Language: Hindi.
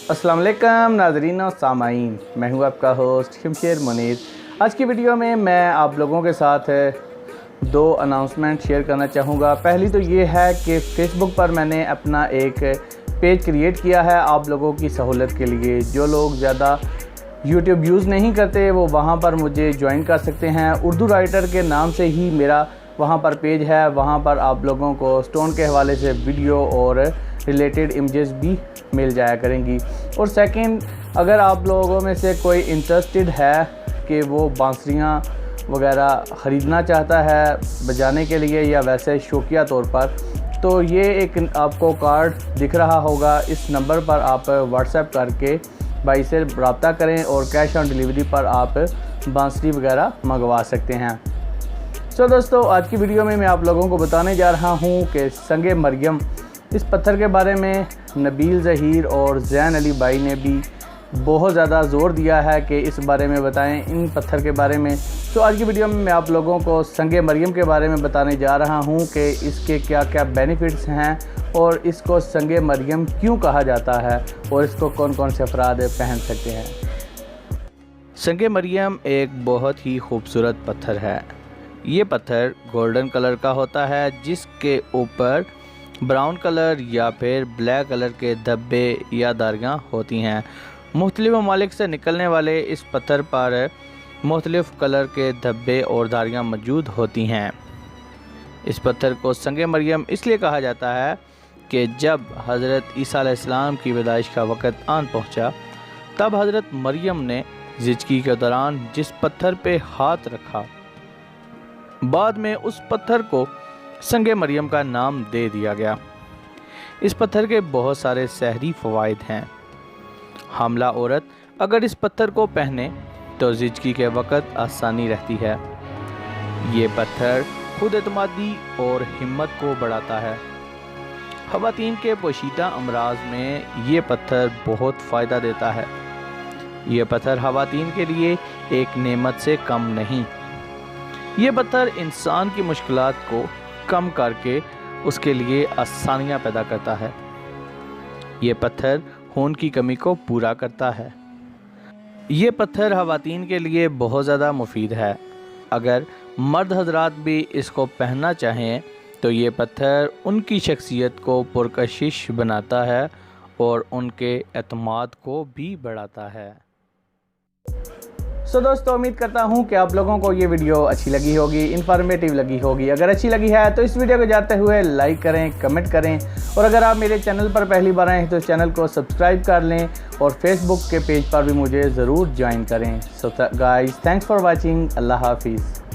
अस्सलाम वालेकुम नाज़रीन और सामाईन, मैं हूं आपका होस्ट शमशेर मुनीर। आज की वीडियो में मैं आप लोगों के साथ दो अनाउंसमेंट शेयर करना चाहूँगा। पहली तो ये है कि फ़ेसबुक पर मैंने अपना एक पेज क्रिएट किया है आप लोगों की सहूलत के लिए। जो लोग ज़्यादा यूट्यूब यूज़ नहीं करते वो वहाँ पर मुझे ज्वाइन कर सकते हैं। उर्दू राइटर के नाम से ही मेरा वहाँ पर पेज है। वहाँ पर आप लोगों को स्टोन के हवाले से वीडियो और रिलेटेड इमेजेस भी मिल जाया करेंगी। और सेकंड, अगर आप लोगों में से कोई इंटरेस्टेड है कि वो बांसुरियाँ वगैरह ख़रीदना चाहता है बजाने के लिए या वैसे शौकिया तौर पर, तो ये एक आपको कार्ड दिख रहा होगा। इस नंबर पर आप व्हाट्सएप करके भाई से रब्ता करें और कैश ऑन डिलीवरी पर आप बांसुरी वगैरह मंगवा सकते हैं। तो दोस्तों, आज की वीडियो में मैं आप लोगों को बताने जा रहा हूँ कि संगे मरियम इस पत्थर के बारे में नबील ज़हीर और ज़ैन अली भाई ने भी बहुत ज़्यादा ज़ोर दिया है कि इस बारे में बताएं, इन पत्थर के बारे में। तो आज की वीडियो में मैं आप लोगों को संगे मरियम के बारे में बताने जा रहा हूं कि इसके क्या क्या बेनिफिट्स हैं और इसको संगे मरियम क्यों कहा जाता है और इसको कौन कौन से अफराद पहन सकते हैं। संगे मरियम एक बहुत ही खूबसूरत पत्थर है। ये पत्थर गोल्डन कलर का होता है जिसके ऊपर ब्राउन कलर या फिर ब्लैक कलर के धब्बे या धारियाँ होती हैं। मुख्तलिफ ममालिक से निकलने वाले इस पत्थर पर मुख्तलिफ कलर के धब्बे और धारियाँ मौजूद होती हैं। इस पत्थर को संगे मरियम इसलिए कहा जाता है कि जब हज़रत ईसा अलैहिस्सलाम की पैदाइश का वक़्त आन पहुँचा, तब हज़रत मरियम ने ज़िंदगी के दौरान जिस पत्थर पे हाथ रखा, बाद में उस पत्थर को संगे मरियम का नाम दे दिया गया। इस पत्थर के बहुत सारे सेहरी फ़वाइद हैं। हामला औरत अगर इस पत्थर को पहने तो ज़िंदगी के वक़्त आसानी रहती है। ये पत्थर खुद एतमादी और हिम्मत को बढ़ाता है। ख़वातीन के पोशीदा अमराज में ये पत्थर बहुत फ़ायदा देता है। ये पत्थर ख़वातीन के लिए एक नेमत से कम नहीं। ये पत्थर इंसान की मुश्किलात को कम करके उसके लिए आसानियाँ पैदा करता है। ये पत्थर खून की कमी को पूरा करता है। ये पत्थर ख़वातीन के लिए बहुत ज़्यादा मुफीद है। अगर मर्द हजरात भी इसको पहनना चाहें तो ये पत्थर उनकी शख्सियत को पुरकशिश बनाता है और उनके एतमाद को भी बढ़ाता है। सो दोस्तों, उम्मीद करता हूं कि आप लोगों को ये वीडियो अच्छी लगी होगी, इन्फॉर्मेटिव लगी होगी। अगर अच्छी लगी है तो इस वीडियो को जाते हुए लाइक करें, कमेंट करें और अगर आप मेरे चैनल पर पहली बार आए हैं तो चैनल को सब्सक्राइब कर लें और फेसबुक के पेज पर भी मुझे ज़रूर ज्वाइन करें। So guys, thanks for watching. अल्लाह हाफिज़।